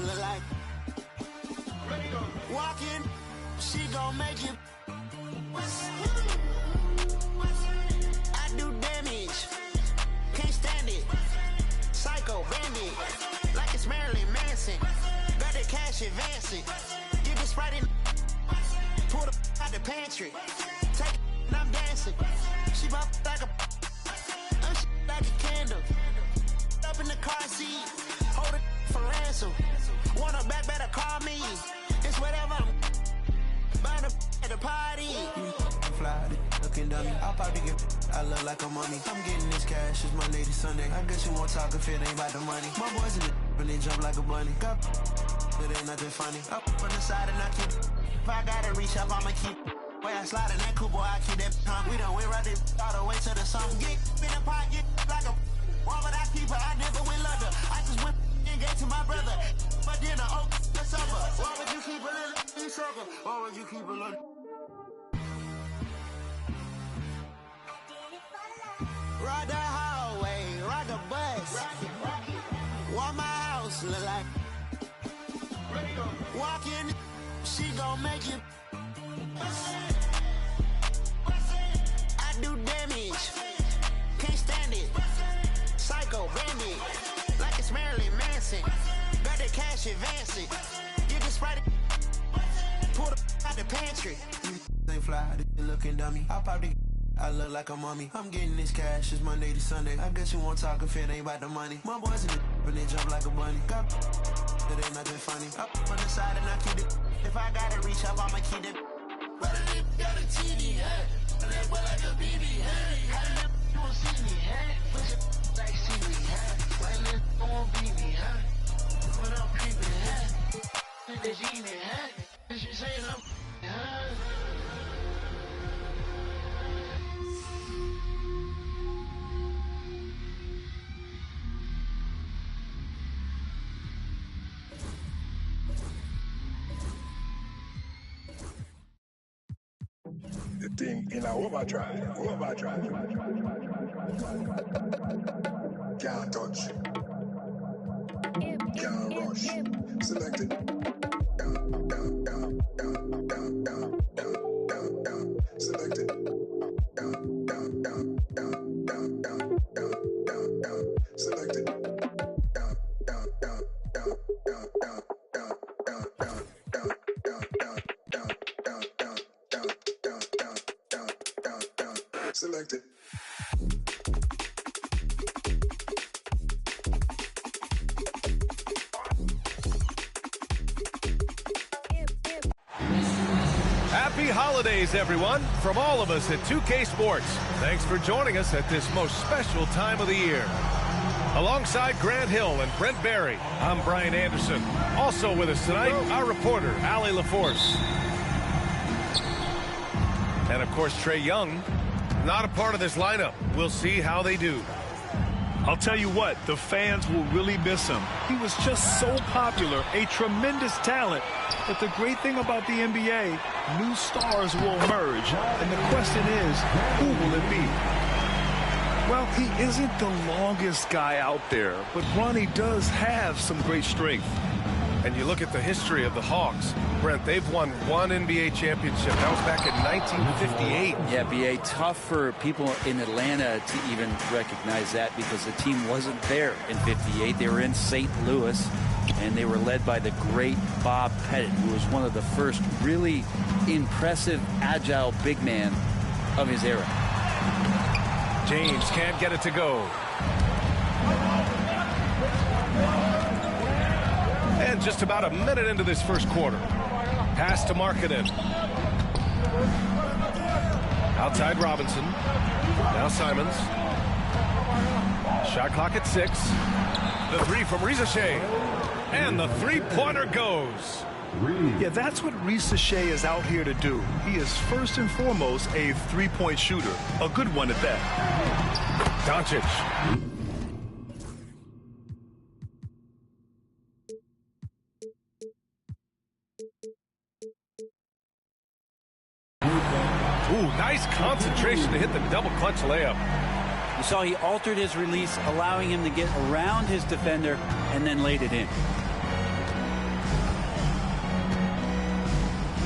look like. Walking, she gon' make you. I do damage, can't stand it. Psycho bandit, like it's Marilyn Manson. Got the cash advancing. Give it Sprite in. Pull the out the pantry. Take it and I'm dancing. She bop like a. I'm like a candle. Up in the car seat. Hold it for ransom. Want her back, better call me. It's whatever I'm. Burn the at the party. Fly, looking dummy. I'll probably get. I look like a mummy. I'm getting this cash. It's Monday to Sunday. I guess you won't talk if it ain't about the money. My boys in the and they jump like a bunny. Got it ain't nothing funny. Up on the side and I keep. If I gotta reach up, I'ma keep. Way I slide in that cool boy, I keep that pump. We done went right this all the way to the sun. Get in the pot, get like a. Why would I keep her? I never went London. I just went and gave to my brother. But then the oak the supper. Why would you keep a little sucker? Why would you keep a little? Ride the hallway, ride the bus. What my house look like? Walk in, she gon' make you. I do damage, can't stand it. Psycho bandit, like it's Marilyn Manson. Got the cash advancing. Get the Sprite. Pull the out the pantry. Ain't fly, looking dummy. I probably. I look like a mummy. I'm getting this cash. It's Monday to Sunday. I guess you won't talk if it ain't about the money. My boys in the and they jump like a bunny. Got it ain't nothing funny. Up on the side and I keep it. If I gotta reach up, I'ma keep it. But I got a TV, huh? And that boy like a BB, huh? How the you won't see me, huh? Push it like see me, huh? Why the won't be me, huh? When I'm creeping, huh? And they see me, huh? And she saying I'm, huh? The thing in a overdrive. Can't touch. Can't rush. Select it. Down. Select it. Down. Select it. Select it. Happy holidays, everyone, from all of us at 2K Sports. Thanks for joining us at this most special time of the year. Alongside Grant Hill and Brent Barry, I'm Brian Anderson. Also with us tonight, our reporter, Allie LaForce. And, of course, Trey Young. Not a part of this lineup. We'll see how they do. I'll tell you what, the fans will really miss him. He was just so popular, a tremendous talent. But the great thing about the NBA, new stars will emerge. And the question is, who will it be? Well, he isn't the longest guy out there, but Ronnie does have some great strength. And you look at the history of the Hawks, Brent, they've won one NBA championship. That was back in 1958. Yeah, B.A., tough for people in Atlanta to even recognize that because the team wasn't there in 58. They were in St. Louis, and they were led by the great Bob Pettit, who was one of the first really impressive, agile big man of his era. James can't get it to go. And just about a minute into this first quarter. Pass to Markkanen. Outside Robinson. Now Simons. Shot clock at 6. The three from Risache. And the three-pointer goes. Yeah, that's what Risache is out here to do. He is first and foremost a three-point shooter. A good one at that. Doncic. Ooh, nice concentration to hit the double clutch layup. You saw he altered his release, allowing him to get around his defender and then laid it in.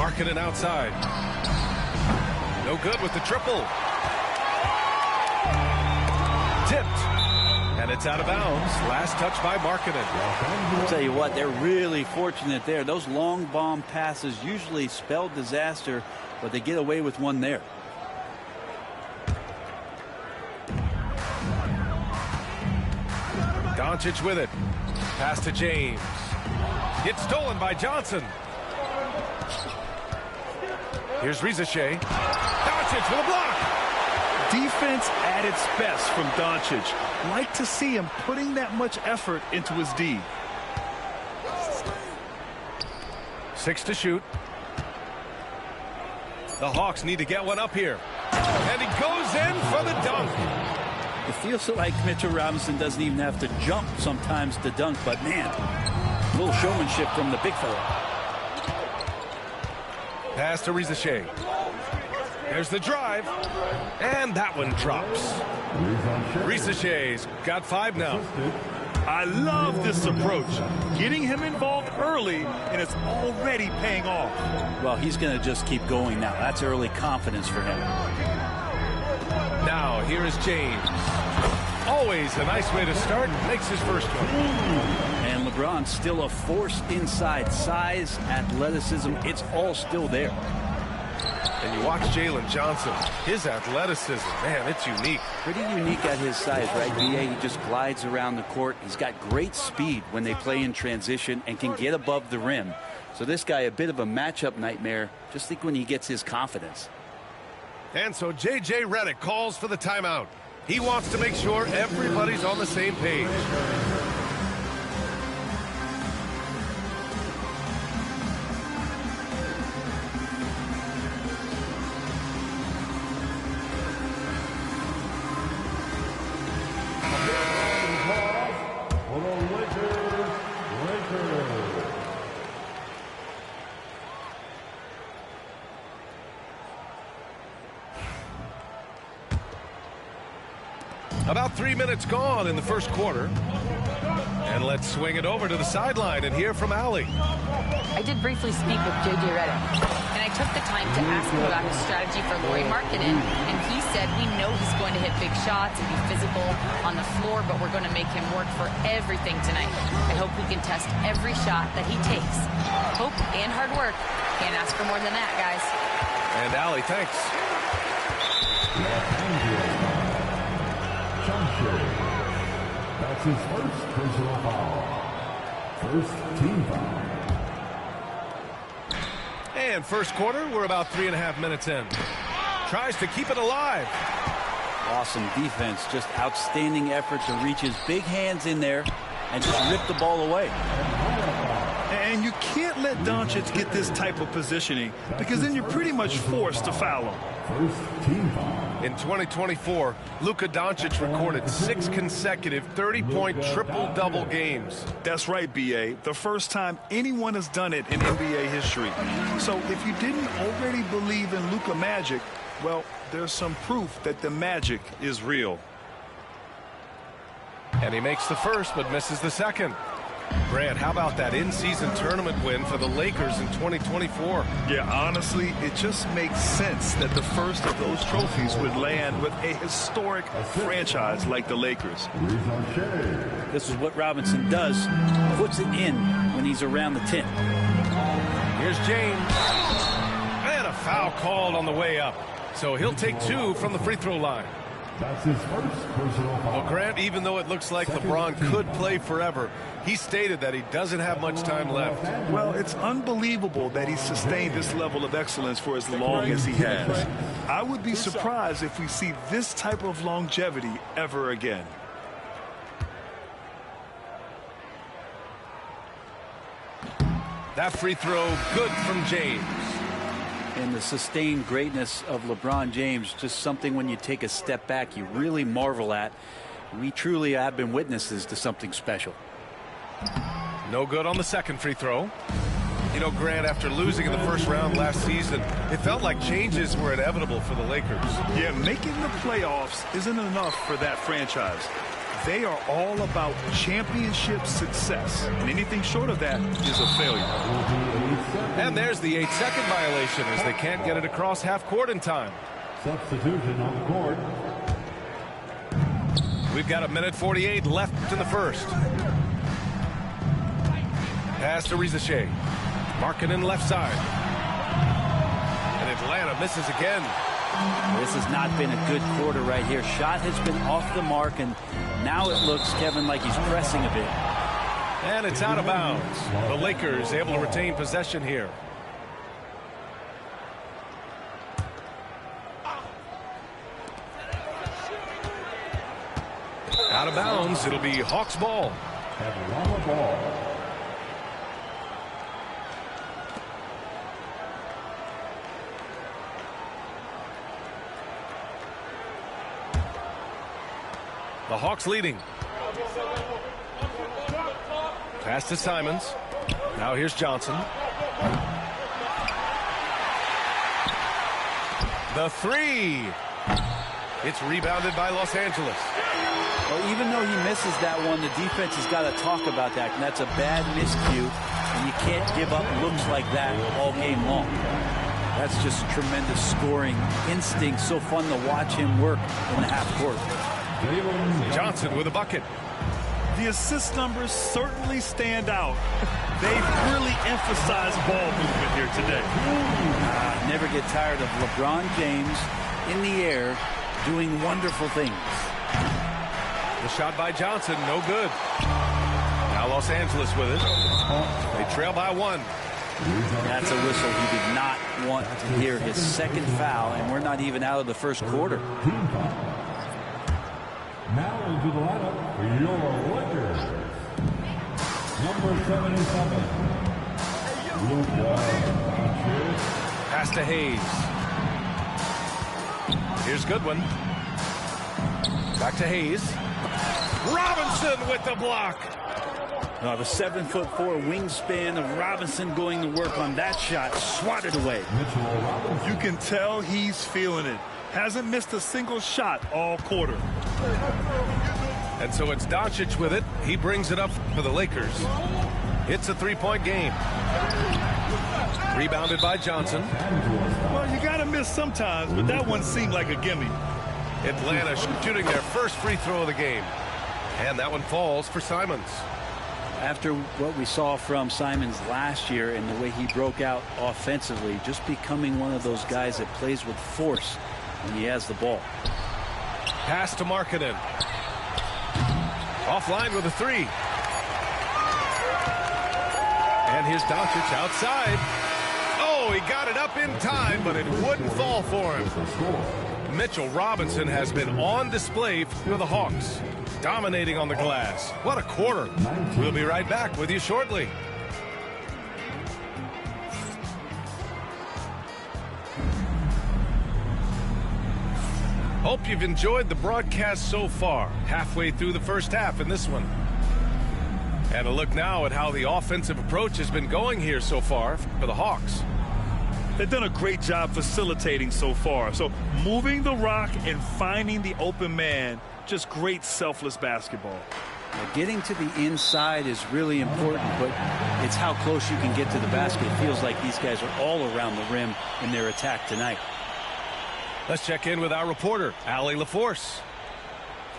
Markkanen outside. No good with the triple. Tipped. And it's out of bounds. Last touch by Markkanen. I'll tell you what, they're really fortunate there. Those long bomb passes usually spell disaster, but they get away with one there. Doncic with it. Pass to James. Gets stolen by Johnson. Here's Rizashea. Doncic with a block. Defense at its best from Doncic. Like to see him putting that much effort into his D. 6 to shoot. The Hawks need to get one up here. And he goes in for the dunk. It feels like Mitchell Robinson doesn't even have to jump sometimes to dunk, but man, a little showmanship from the big fella. Pass to Rizashea. There's the drive. And that one drops. Rizashea's got 5 now. I love this approach. Getting him involved early, and it's already paying off. Well, he's going to just keep going now. That's early confidence for him. Now, here is James. Always a nice way to start. Makes his first one. And LeBron still a force inside. Size, athleticism, it's all still there. And you watch Jalen Johnson. His athleticism, man, it's unique. Pretty unique at his size, right, B.A.? He just glides around the court. He's got great speed when they play in transition and can get above the rim. So this guy, a bit of a matchup nightmare. Just think when he gets his confidence. And so J.J. Redick calls for the timeout. He wants to make sure everybody's on the same page. About 3 minutes gone in the first quarter. And let's swing it over to the sideline and hear from Allie. I did briefly speak with J.J. Redick, and I took the time to ask him about his strategy for Lauri Markkanen, and he said we know he's going to hit big shots and be physical on the floor, but we're going to make him work for everything tonight. I hope we can test every shot that he takes. Hope and hard work. Can't ask for more than that, guys. And Allie, thanks. That's his first personal foul. First team foul. And first quarter, we're about 3.5 minutes in. Tries to keep it alive. Awesome defense. Just outstanding effort to reach his big hands in there and just rip the ball away. And you can't let Doncic get this type of positioning because then you're pretty much forced to foul him. First team foul. In 2024, Luka Doncic recorded 6 consecutive 30-point triple-double games. That's right, B.A. The first time anyone has done it in NBA history. So if you didn't already believe in Luka magic, well, there's some proof that the magic is real. And he makes the first but misses the second. Grant, how about that in-season tournament win for the Lakers in 2024? Yeah, honestly, it just makes sense that the first of those trophies would land with a historic franchise like the Lakers. This is what Robinson does. Puts it in when he's around the 10. Here's James. And a foul called on the way up. So he'll take 2 from the free throw line. That's his first personal foul. Well, Grant, even though it looks like LeBron could play forever, he stated that he doesn't have much time left. Well, it's unbelievable that he sustained this level of excellence for as long as he has. I would be surprised if we see this type of longevity ever again. That free throw good from James. And the sustained greatness of LeBron James, just something when you take a step back you really marvel at. We truly have been witnesses to something special. No good on the second free throw. You know, Grant, after losing in the first round last season, it felt like changes were inevitable for the Lakers. Yeah, making the playoffs isn't enough for that franchise. They are all about championship success, and anything short of that is a failure. And there's the 8-second violation as they can't get it across half court in time. Substitution on the court. We've got 1:48 left in the first. Pass to Rizachet. Markkanen left side. And Atlanta misses again. This has not been a good quarter right here. Shot has been off the mark, and now it looks, Kevin, like he's pressing a bit. And it's out of bounds. The Lakers able to retain possession here. Out of bounds. It'll be Hawks ball. Atlanta ball. The Hawks leading. Pass to Simons. Now here's Johnson. The three. It's rebounded by Los Angeles. Well, even though he misses that one, the defense has got to talk about that. And that's a bad miscue. And you can't give up looks like that all game long. That's just tremendous scoring instinct. So fun to watch him work in the half court. Johnson with a bucket. The assist numbers certainly stand out. They've really emphasized ball movement here today. Never get tired of LeBron James in the air doing wonderful things. The shot by Johnson, no good. Now Los Angeles with it. They trail by 1. That's a whistle. He did not want to hear his second foul, and we're not even out of the first quarter. Now into the lineup for your Lakers. Number 77. Luka. Pass to Hayes. Here's Goodwin. Back to Hayes. Robinson with the block. The 7'4" wingspan of Robinson going to work on that shot. Swatted away. You can tell he's feeling it. Hasn't missed a single shot all quarter. And so it's Doncic with it. He brings it up for the Lakers. It's a 3-point game. Rebounded by Johnson. Well, you got to miss sometimes, but that one seemed like a gimme. Atlanta shooting their first free throw of the game. And that one falls for Simons. After what we saw from Simons last year and the way he broke out offensively, just becoming one of those guys that plays with force when he has the ball. Pass to Markkanen. Offline with a 3. And here's Doncic outside. Oh, he got it up in time, but it wouldn't fall for him. Mitchell Robinson has been on display for the Hawks, dominating on the glass. What a quarter. We'll be right back with you shortly. Hope you've enjoyed the broadcast so far. Halfway through the first half in this one. And a look now at how the offensive approach has been going here so far for the Hawks. They've done a great job facilitating so far. So moving the rock and finding the open man, just great selfless basketball. Getting to the inside is really important, but it's how close you can get to the basket. It feels like these guys are all around the rim in their attack tonight. Let's check in with our reporter, Allie LaForce.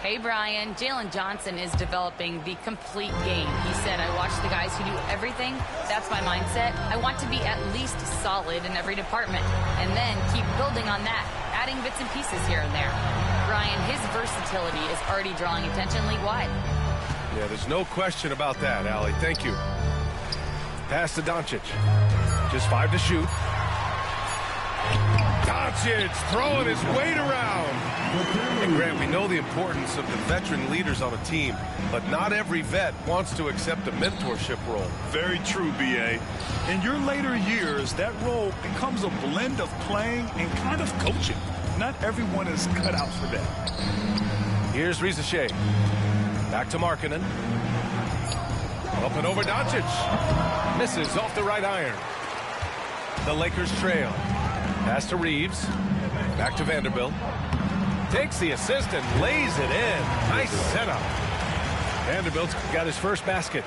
Hey, Brian. Jalen Johnson is developing the complete game. He said, I watch the guys who do everything. That's my mindset. I want to be at least solid in every department and then keep building on that, adding bits and pieces here and there. Brian, his versatility is already drawing attention league-wide. Yeah, there's no question about that, Allie. Thank you. Pass to Doncic. Just 5 to shoot. Doncic throwing his weight around. And Grant, we know the importance of the veteran leaders on a team, but not every vet wants to accept a mentorship role. Very true, B.A. In your later years, that role becomes a blend of playing and kind of coaching. Not everyone is cut out for that. Here's Rizachet. Back to Markkanen. Up and over Doncic. Misses off the right iron. The Lakers trail. Pass to Reeves. Back to Vanderbilt. Takes the assist and lays it in. Nice setup. Vanderbilt's got his first basket.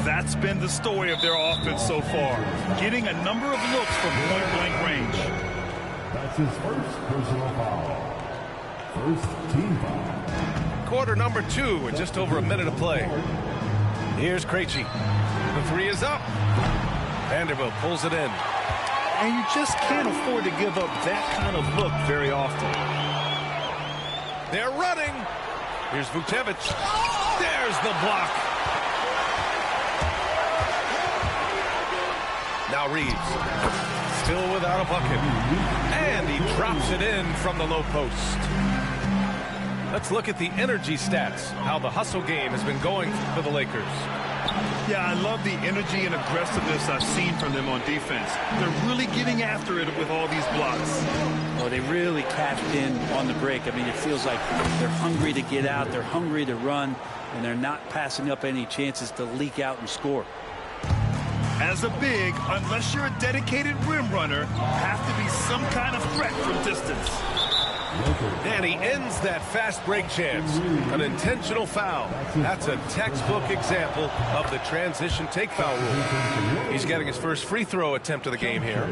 That's been the story of their offense so far, getting a number of looks from point-blank range. That's his first personal foul. First team foul. Quarter number 2 and just over a minute of play. Here's Krejci. The 3 is up. Vanderbilt pulls it in. And you just can't afford to give up that kind of look very often. They're running. Here's Vucevic. There's the block. Now Reeves. Still without a bucket. And he drops it in from the low post. Let's look at the energy stats, how the hustle game has been going for the Lakers. Yeah, I love the energy and aggressiveness I've seen from them on defense. They're really getting after it with all these blocks. Well, they really cashed in on the break. I mean, it feels like they're hungry to get out, they're hungry to run, and they're not passing up any chances to leak out and score. As a big, unless you're a dedicated rim runner, have to be some kind of threat from distance. And he ends that fast break chance. An intentional foul. That's a textbook example of the transition take foul rule. He's getting his first free throw attempt of the game here.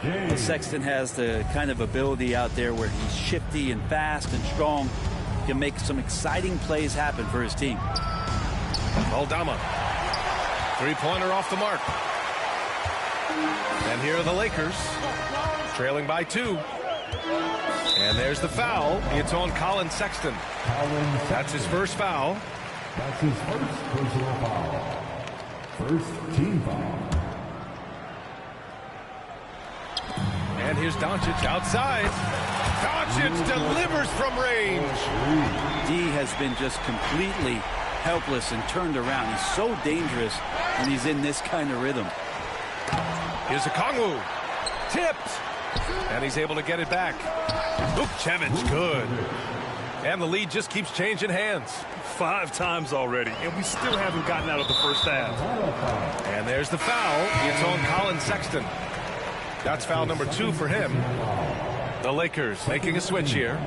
Well, Sexton has the kind of ability out there where he's shifty and fast and strong. He can make some exciting plays happen for his team. Aldama. Three-pointer off the mark. And here are the Lakers, trailing by 2. And there's the foul. It's on Colin Sexton. That's his first foul. That's his first personal foul. First team foul. And here's Doncic outside. Doncic delivers from range. D has been just completely helpless and turned around. He's so dangerous when he's in this kind of rhythm. Here's Okongwu. Tipped. And he's able to get it back. Vucevic, good. And the lead just keeps changing hands. 5 times already, and we still haven't gotten out of the first half. And there's the foul. It's on Colin Sexton. That's foul number 2 for him. The Lakers making a switch here.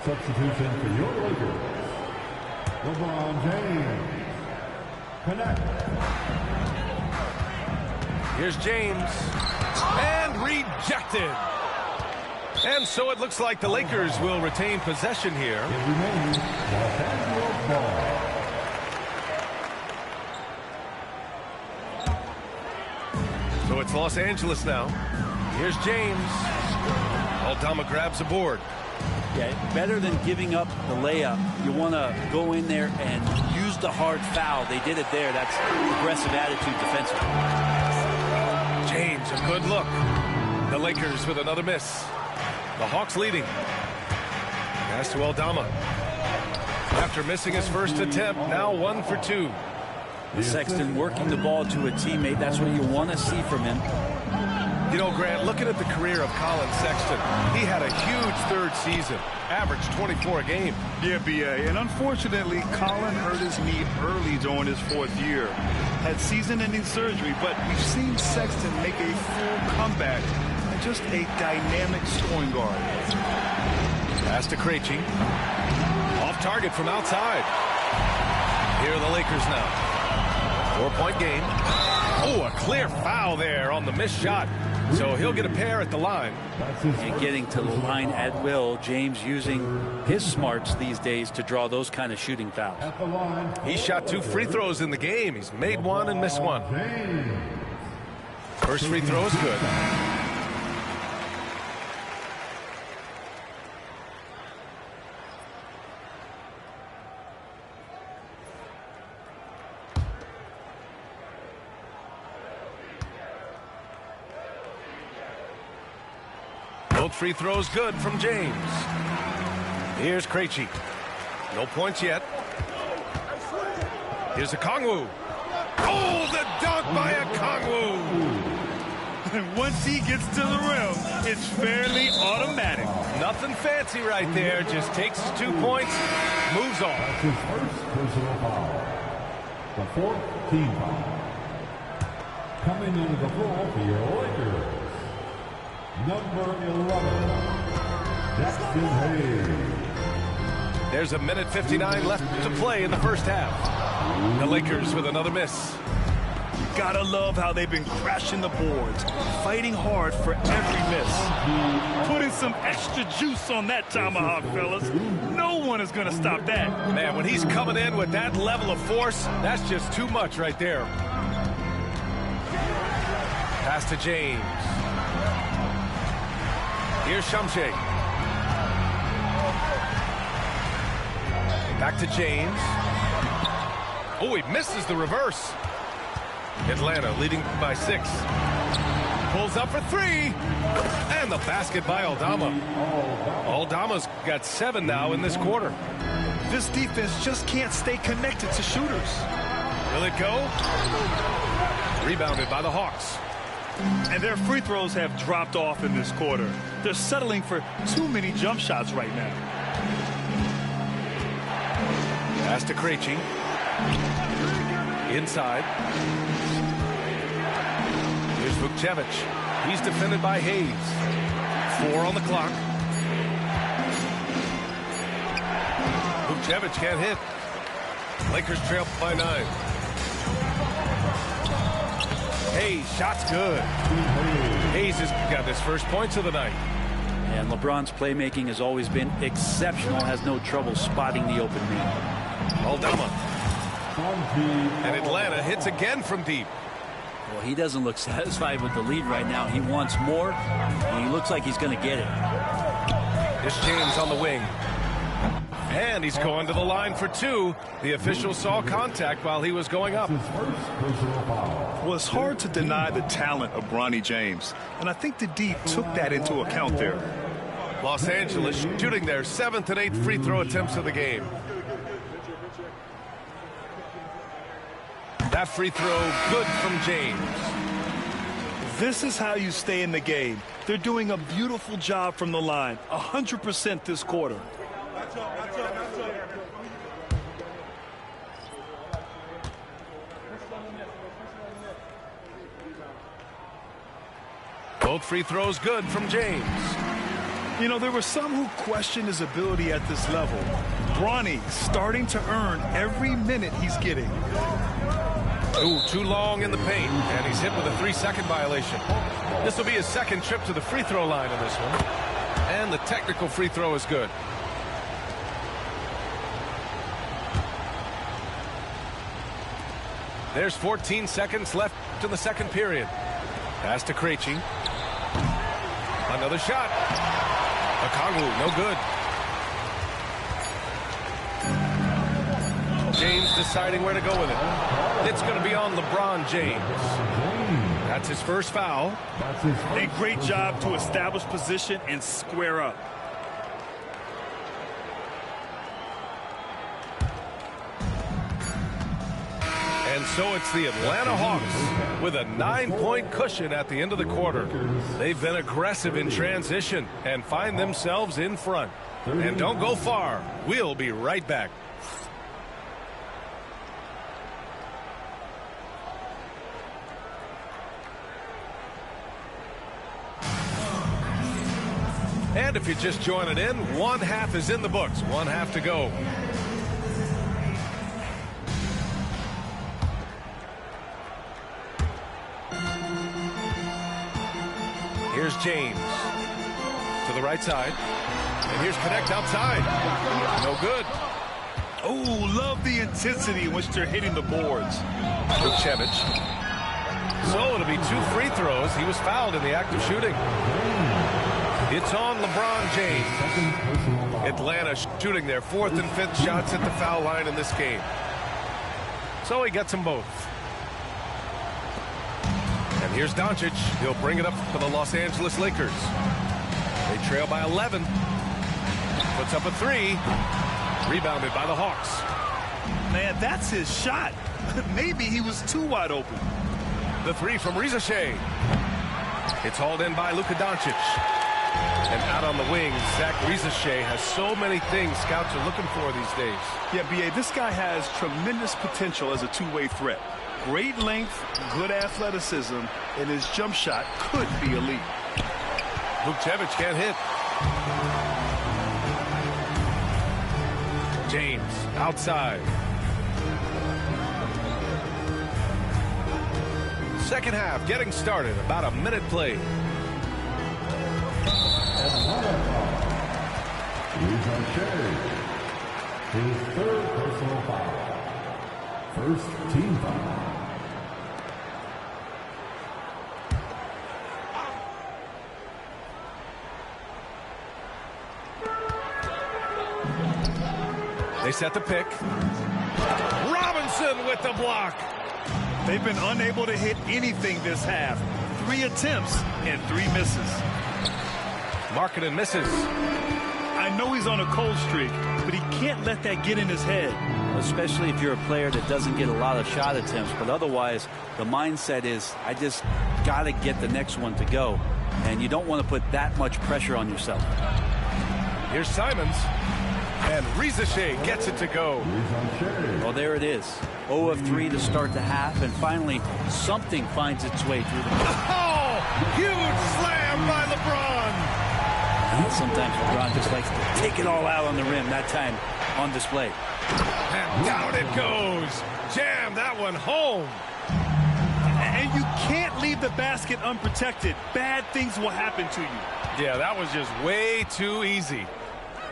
Substitution for your Lakers. LeBron James. Connect. Here's James. And rejected. And so it looks like the Lakers will retain possession here. It remains Los Angeles ball. So it's Los Angeles now. Here's James. Aldama grabs a board. Yeah, better than giving up the layup. You want to go in there and use the hard foul. They did it there. That's aggressive attitude defensively. James, a good look. The Lakers with another miss. The Hawks leading. Pass to Aldama. After missing his first attempt, now 1 for 2. Sexton working the ball to a teammate. That's what you want to see from him. You know, Grant, looking at the career of Colin Sexton, he had a huge third season, averaged 24 a game. Yeah, B.A., and unfortunately, Colin hurt his knee early during his 4th year. Had season-ending surgery, but we've seen Sexton make a full comeback and just a dynamic scoring guard. Pass to Krejci. Off target from outside. Here are the Lakers now. 4-point game. Oh, a clear foul there on the missed shot. So he'll get a pair at the line. And getting to the line at will. James using his smarts these days to draw those kind of shooting fouls. He shot 2 free throws in the game. He's made 1 and missed 1. First free throw is good. Both free throws good from James. Here's Krejci. No points yet. Here's Okongwu. Oh, the dunk by Okongwu. And once he gets to the rim, it's fairly automatic. Nothing fancy right there. Just takes his 2 points, moves on. That's his first personal foul. The 4th team foul. Coming into the floor for your Lakers. Number 11, Jackson Hayes. There's a minute 59 left to play in the first half. The Lakers with another miss. Gotta love how they've been crashing the boards, fighting hard for every miss. Putting some extra juice on that tomahawk, fellas. No one is gonna stop that. Man, when he's coming in with that level of force, that's just too much right there. Pass to James. Here's Shamshay. Back to James. Oh, he misses the reverse. Atlanta leading by 6. Pulls up for 3. And the basket by Aldama. Aldama's got 7 now in this quarter. This defense just can't stay connected to shooters. Will it go? Rebounded by the Hawks. And their free throws have dropped off in this quarter. They're settling for too many jump shots right now. Pass to Krejci. Inside. Here's Vukcevic. He's defended by Hayes. 4 on the clock. Vukcevic can't hit. Lakers trail by 9. Hayes, shot's good. Hayes has got his first points of the night. And LeBron's playmaking has always been exceptional. Has no trouble spotting the open man. Aldama. And Atlanta hits again from deep. Well, he doesn't look satisfied with the lead right now. He wants more, and he looks like he's going to get it. Here's James on the wing. And he's going to the line for 2. The official saw contact while he was going up. Well, it's hard to deny the talent of Bronny James, and I think the D took that into account there. Los Angeles shooting their 7th and 8th free throw attempts of the game. That free throw good from James. This is how you stay in the game. They're doing a beautiful job from the line. 100% this quarter. Both free throws good from James. You know, there were some who questioned his ability at this level. Bronny starting to earn every minute he's getting. Ooh, too long in the paint, and he's hit with a 3-second violation. This will be his second trip to the free throw line in this one. And the technical free throw is good. There's 14 seconds left to the second period. Pass to Krejci. Another shot. Okongwu, no good. James deciding where to go with it. It's going to be on LeBron James. That's his first foul. A great job to establish position and square up. And so it's the Atlanta Hawks with a 9-point cushion at the end of the quarter. They've been aggressive in transition and find themselves in front. And don't go far. We'll be right back. And if you're just joining in, 1 half is in the books. 1 half to go. Here's James to the right side. And here's Connect outside. No good. Oh, love the intensity in which they're hitting the boards. Vukcevic. So it'll be 2 free throws. He was fouled in the act of shooting. It's on LeBron James. Atlanta shooting their 4th and 5th shots at the foul line in this game. So he gets them both. And here's Doncic. He'll bring it up for the Los Angeles Lakers. They trail by 11. Puts up a 3. Rebounded by the Hawks. Man, that's his shot. Maybe he was too wide open. The 3 from Riza Shea. It's hauled in by Luka Doncic. And out on the wing, Zach Riza-Shea has so many things scouts are looking for these days. Yeah, B.A., this guy has tremendous potential as a two-way threat. Great length, good athleticism, and his jump shot could be elite. Vukcevic can't hit. James outside. Second half getting started. About a minute played. His third personal foul. First team foul. They set the pick. Robinson with the block. They've been unable to hit anything this half. 3 attempts and 3 misses. Markkanen misses. I know he's on a cold streak, but he can't let that get in his head. Especially if you're a player that doesn't get a lot of shot attempts. But otherwise, the mindset is, I just got to get the next one to go. And you don't want to put that much pressure on yourself. Here's Simons. And Rizachet gets it to go. Well, there it is. 0 of 3 to start the half. And finally, something finds its way through the... Oh! Huge slam by LeBron! And sometimes LeBron just likes to take it all out on the rim. That time on display. And down it goes. Jam that one home. And you can't leave the basket unprotected. Bad things will happen to you. Yeah, that was just way too easy.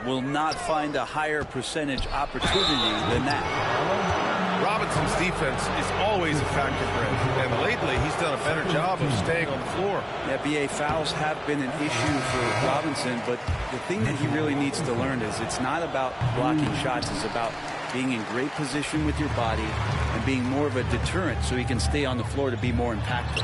Will not find a higher percentage opportunity than that. Robinson's defense is always a factor for him, and lately he's done a better job of staying on the floor. Yeah, BA fouls have been an issue for Robinson, but the thing that he really needs to learn is it's not about blocking shots, it's about being in great position with your body and being more of a deterrent so he can stay on the floor to be more impactful.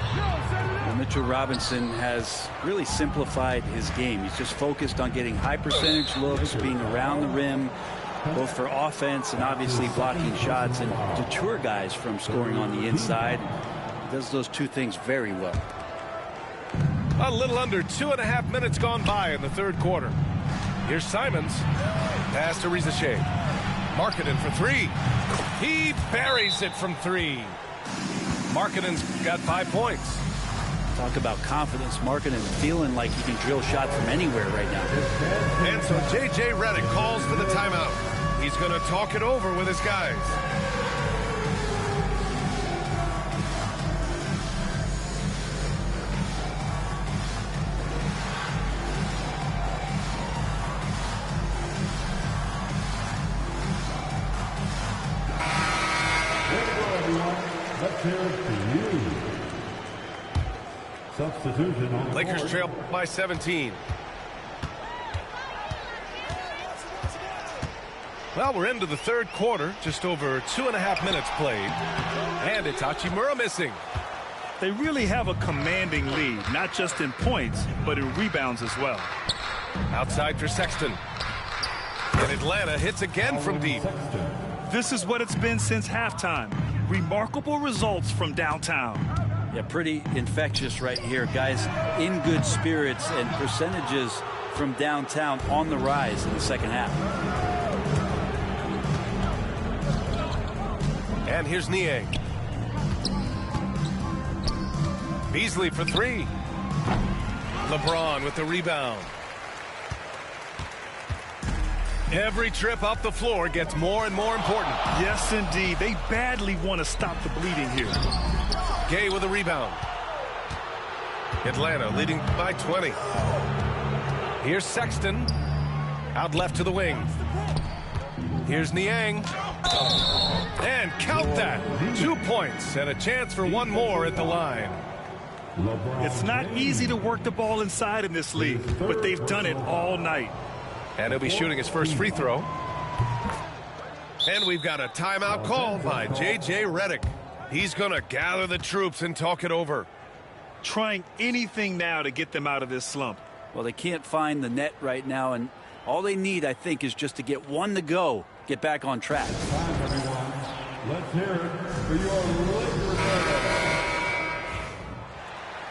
Well, Mitchell Robinson has really simplified his game. He's just focused on getting high percentage looks, being around the rim, both for offense and obviously blocking shots, and deter guys from scoring on the inside. He does those two things very well. A little under 2.5 minutes gone by in the third quarter. Here's Simons. Pass to Rizachet. Markkanen for 3. He buries it from 3. Markkanen's got 5 points. Talk about confidence. Markkanen feeling like he can drill shots from anywhere right now. And so J.J. Redick calls for the timeout. He's going to talk it over with his guys. Let's hear it for you. Substitution on the Lakers board. trail by 17. Well, we're into the third quarter, just over 2.5 minutes played. And it's Hachimura missing. They really have a commanding lead, not just in points, but in rebounds as well. Outside for Sexton. And Atlanta hits again from deep. This is what it's been since halftime. Remarkable results from downtown. Yeah, pretty infectious right here. Guys in good spirits, and percentages from downtown on the rise in the second half. And here's Niang. Beasley for 3. LeBron with the rebound. Every trip up the floor gets more and more important. Yes, indeed. They badly want to stop the bleeding here. Gay with a rebound. Atlanta leading by 20. Here's Sexton. Out left to the wing. Here's Niang. And count that. 2 points and a chance for one more at the line. It's not easy to work the ball inside in this league, but they've done it all night. And he'll be shooting his first free throw. And we've got a timeout called by J.J. Redick. He's going to gather the troops and talk it over. Trying anything now to get them out of this slump. Well, they can't find the net right now, and all they need, I think, is just to get one to go, get back on track. Time, everyone. Let's hear it for your Laker fans.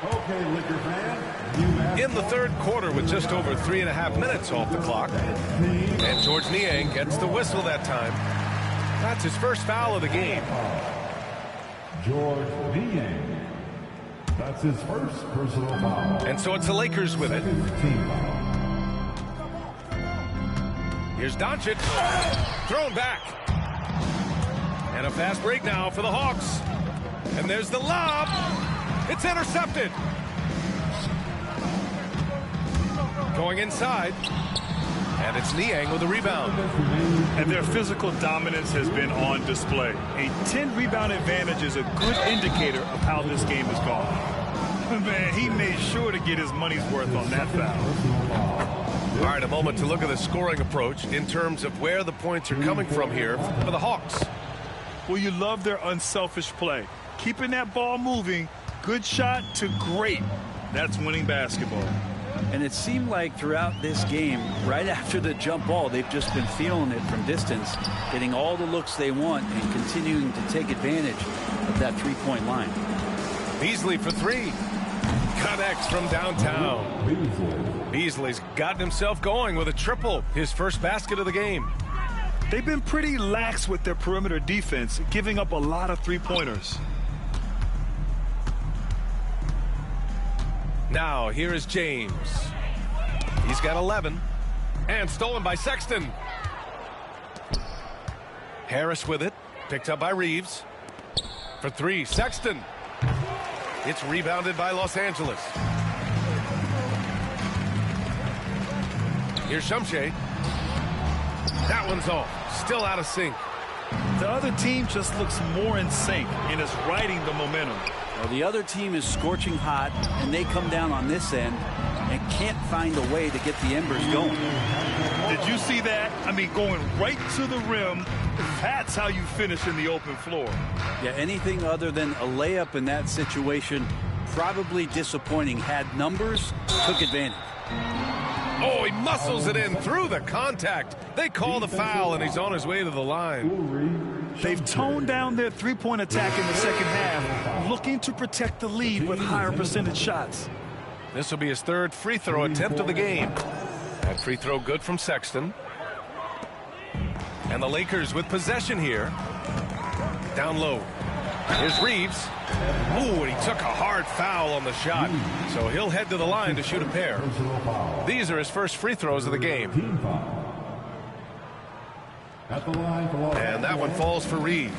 Okay, Laker fan. In the third quarter with just over 3.5 minutes off the clock. And George Niang gets the whistle that time. That's his first foul of the game. George Niang. That's his first personal foul. And so it's the Lakers with it. Second team foul. Here's Doncic. Thrown back. And a fast break now for the Hawks. And there's the lob. It's intercepted. Going inside. And it's Niang with the rebound. And their physical dominance has been on display. A 10-rebound advantage is a good indicator of how this game has gone. Man, he made sure to get his money's worth on that foul. All right, a moment to look at the scoring approach in terms of where the points are coming from here for the Hawks. Well, you love their unselfish play. Keeping that ball moving, good shot to great. That's winning basketball. And it seemed like throughout this game, right after the jump ball, they've just been feeling it from distance, getting all the looks they want and continuing to take advantage of that three-point line. Beasley for three. Connects from downtown. Beasley's gotten himself going with a triple, his first basket of the game. They've been pretty lax with their perimeter defense, giving up a lot of three-pointers. Now, here is James. He's got 11. And stolen by Sexton. Harris with it. Picked up by Reeves. For three, Sexton. It's rebounded by Los Angeles. Here's Shumshay. That one's off. Still out of sync. The other team just looks more in sync and is riding the momentum. Well, the other team is scorching hot, and they come down on this end and can't find a way to get the embers going. Did you see that? I mean, going right to the rim. That's how you finish in the open floor. Yeah, anything other than a layup in that situation, probably disappointing. Had numbers, took advantage. Oh, he muscles it in through the contact. They call the foul, and he's on his way to the line. They've toned down their three-point attack in the second half, looking to protect the lead with higher percentage shots. This will be his third free throw attempt of the game. That free throw good from Sexton. And the Lakers with possession here. Down low. Here's Reeves. Ooh, and he took a hard foul on the shot. So he'll head to the line to shoot a pair. These are his first free throws of the game. And that one falls for Reeves.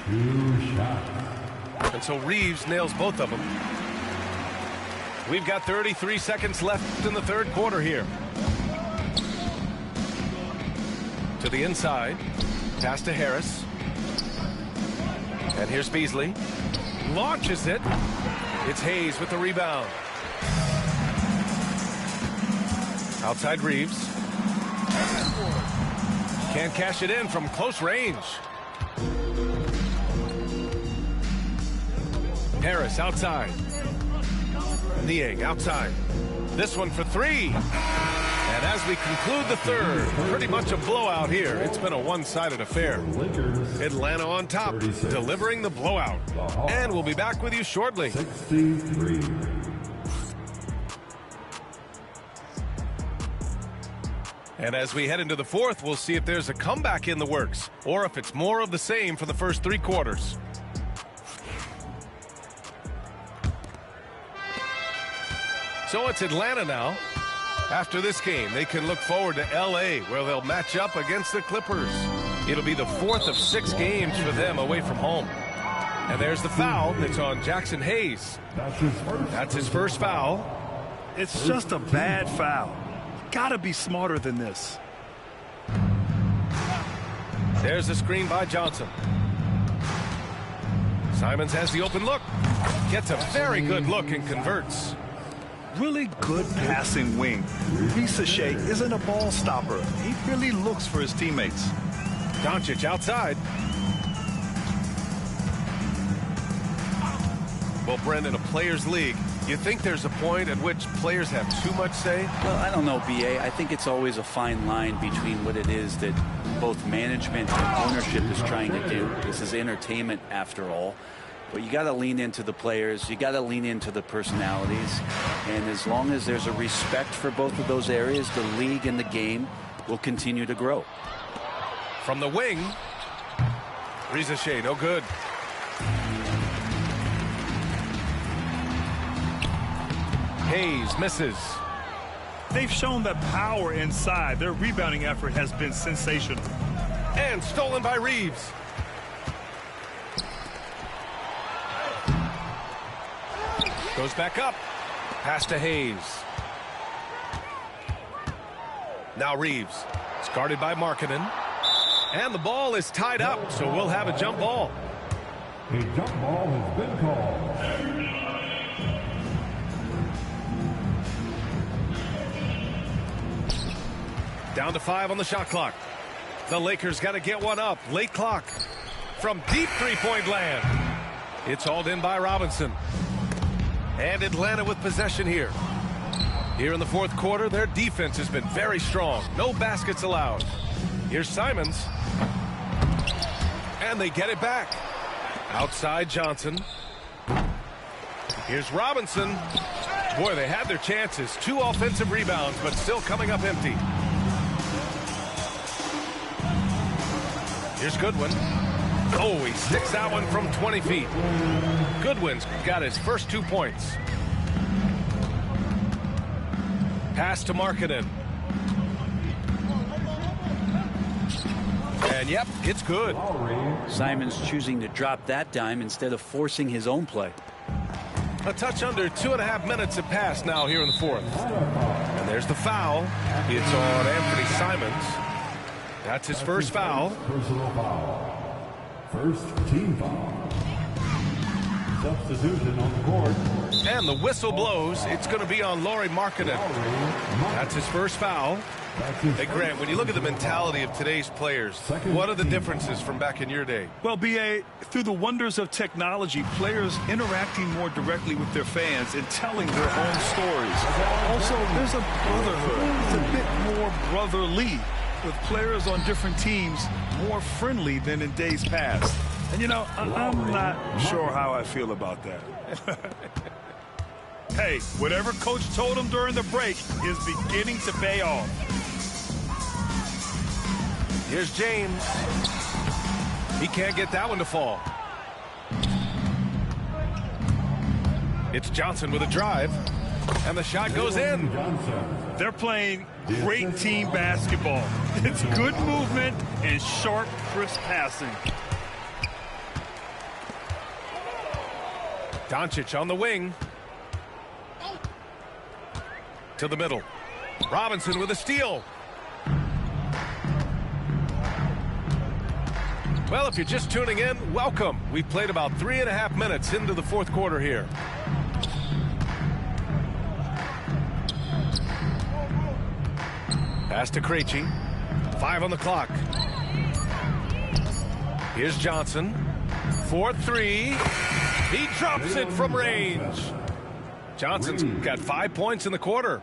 2 shots. And so Reeves nails both of them. We've got 33 seconds left in the third quarter here. To the inside. Pass to Harris. And here's Beasley. Launches it. It's Hayes with the rebound. Outside Reeves. Can't cash it in from close range. Harris outside. Niang outside. This one for three. And as we conclude the third, pretty much a blowout here. It's been a one-sided affair. Atlanta on top, delivering the blowout. And we'll be back with you shortly. 63. And as we head into the fourth, we'll see if there's a comeback in the works or if it's more of the same for the first three quarters. So it's Atlanta now. After this game, they can look forward to L.A., where they'll match up against the Clippers. It'll be the fourth of 6 games for them away from home. And there's the foul. It's on Jackson Hayes. That's his first foul. It's just a bad foul. Gotta be smarter than this. There's the screen by Johnson. Simons has the open look. Gets a very good look and converts. Really good passing wing. Ricochet isn't a ball stopper. He really looks for his teammates. Doncic outside. Well, Brendan, a players' league, you think there's a point at which players have too much say? Well, I don't know, B.A. I think it's always a fine line between what it is that both management and ownership is trying to do. This is entertainment, after all. But you got to lean into the players. You got to lean into the personalities. And as long as there's a respect for both of those areas, the league and the game will continue to grow. From the wing, Ricochet, no good. Hayes misses. They've shown that power inside. Their rebounding effort has been sensational. And stolen by Reeves. Goes back up. Pass to Hayes. Now Reeves. It's guarded by Markkanen. And the ball is tied up, so we'll have a jump ball. A jump ball has been called. Down to 5 on the shot clock. The Lakers got to get one up. Late clock. From deep three-point land. It's hauled in by Robinson. And Atlanta with possession here. Here in the fourth quarter, their defense has been very strong. No baskets allowed. Here's Simons. And they get it back. Outside Johnson. Here's Robinson. Boy, they had their chances. 2 offensive rebounds, but still coming up empty. Here's Goodwin. Oh, he sticks that one from 20 feet. Goodwin's got his first 2 points. Pass to Markkanen. And yep, it's good. Simons choosing to drop that dime instead of forcing his own play. A touch under 2.5 minutes have passed now here in the fourth. And there's the foul. It's on Anthony Simons. That's his first foul. Personal foul. First team foul. Substitution on the court. And the whistle blows. It's going to be on Lauri Markkanen. That's his first foul. Hey, Grant, when you look at the mentality of today's players, what are the differences from back in your day? Well, B.A., through the wonders of technology, players interacting more directly with their fans and telling their own stories. Also, there's a brotherhood. It's a bit more brotherly, with players on different teams more friendly than in days past. And, you know, I'm not sure how I feel about that. Hey, whatever coach told him during the break is beginning to pay off. Here's James. He can't get that one to fall. It's Johnson with a drive. And the shot goes in. They're playing great team basketball. It's good movement and sharp, crisp passing. Doncic on the wing. To the middle. Robinson with a steal. Well, if you're just tuning in, welcome. We've played about 3.5 minutes into the fourth quarter here. Pass to Krejci. 5 on the clock. Here's Johnson. 4-3. He drops it from range. Johnson's got 5 points in the quarter.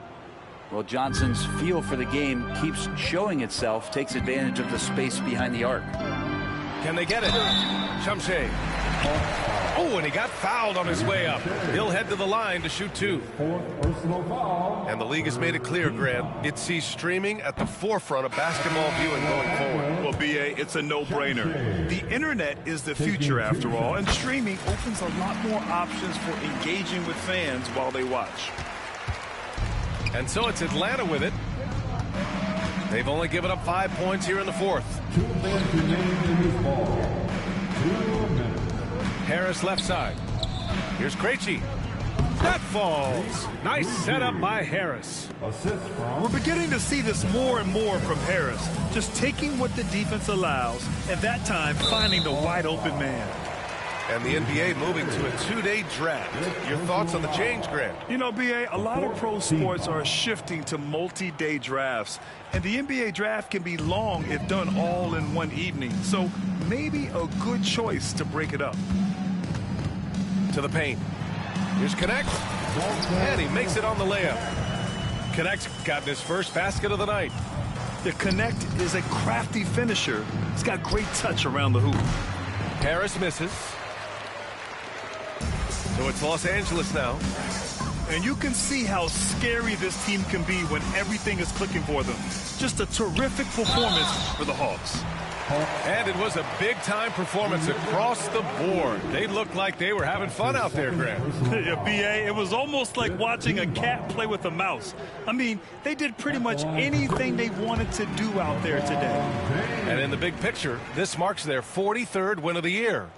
Well, Johnson's feel for the game keeps showing itself, takes advantage of the space behind the arc. Can they get it? Shumshay. Oh, and he got fouled on his way up. He'll head to the line to shoot 2. Fourth personal foul. And the league has made it clear, Grant, it sees streaming at the forefront of basketball viewing going forward. Well, B.A., it's a no-brainer. The internet is the future, after all, and streaming opens a lot more options for engaging with fans while they watch. And so it's Atlanta with it. They've only given up 5 points here in the fourth. 2 minutes remaining in this ball. 2 minutes. Harris left side. Here's Krejci. That falls. Nice setup by Harris. Assist from. We're beginning to see this more and more from Harris, just taking what the defense allows, and that time finding the wide open man. And the NBA moving to a 2-day draft. Your thoughts on the change, Grant? You know, B.A., a lot of pro sports are shifting to multi-day drafts, and the NBA draft can be long if done all in one evening. So maybe a good choice to break it up. To the paint. Here's Connect. And he makes it on the layup. Connect's gotten his first basket of the night. The Connect is a crafty finisher. He's got great touch around the hoop. Harris misses. So it's Los Angeles now. And you can see how scary this team can be when everything is clicking for them. Just a terrific performance for the Hawks. And it was a big-time performance across the board. They looked like they were having fun out there, Grant. Yeah, B.A., it was almost like watching a cat play with a mouse. I mean, they did pretty much anything they wanted to do out there today. And in the big picture, this marks their 43rd win of the year.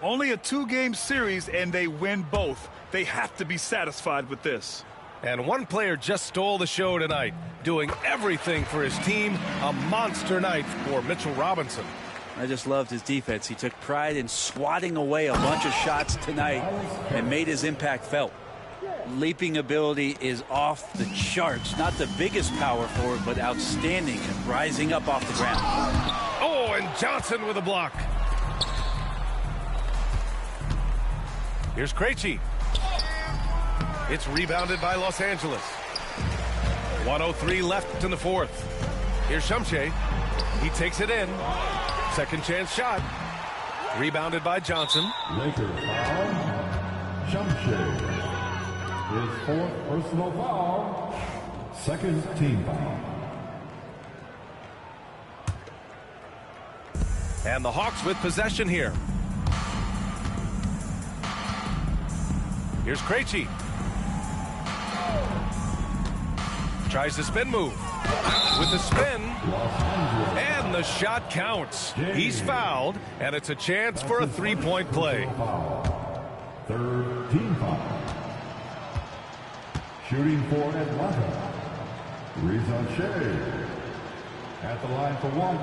Only a 2-game series, and they win both. They have to be satisfied with this. And one player just stole the show tonight, doing everything for his team. A monster night for Mitchell Robinson. I just loved his defense. He took pride in swatting away a bunch of shots tonight and made his impact felt. Leaping ability is off the charts. Not the biggest power forward, but outstanding and rising up off the ground. Oh, and Johnson with a block. Here's Krejci. It's rebounded by Los Angeles. 1:03 left in the fourth. Here's Shumshay. He takes it in. Second chance shot. Rebounded by Johnson. Lakers foul. Shumshay. His fourth personal foul. Second team foul. And the Hawks with possession here. Here's Krejci. Tries the spin move. With the spin. And the shot counts. He's fouled, and it's a chance for a three-point play. Third team foul. Shooting for Atlanta. Rizan Shea. At the line for one.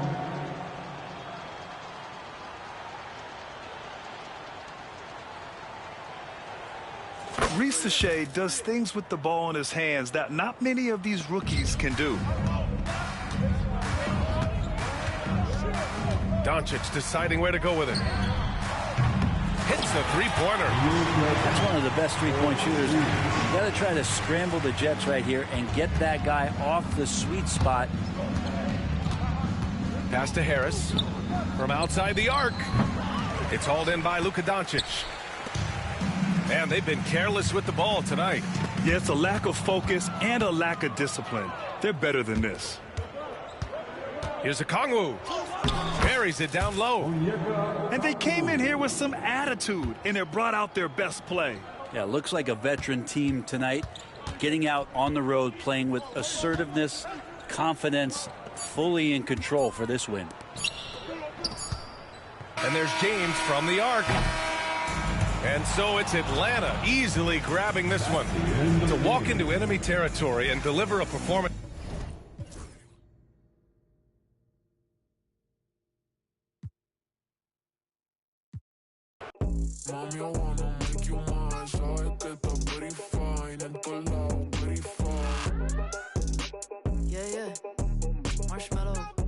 Reese Shea does things with the ball in his hands that not many of these rookies can do. Doncic deciding where to go with it. Hits the three-pointer. That's one of the best three-point shooters. You got to try to scramble the Jets right here and get that guy off the sweet spot. Pass to Harris from outside the arc. It's hauled in by Luka Doncic. Man, they've been careless with the ball tonight. Yeah, it's a lack of focus and a lack of discipline. They're better than this. Here's a Kongwu. Buries it down low. And they came in here with some attitude, and it brought out their best play. Yeah, looks like a veteran team tonight, getting out on the road, playing with assertiveness, confidence, fully in control for this win. And there's James from the arc. And so it's Atlanta easily grabbing this one to walk into enemy territory and deliver a performance. Mami, I wanna make you mine. Sabes que está pretty fine. En todos lados, pretty fine. Yeah, yeah. Marshmallow.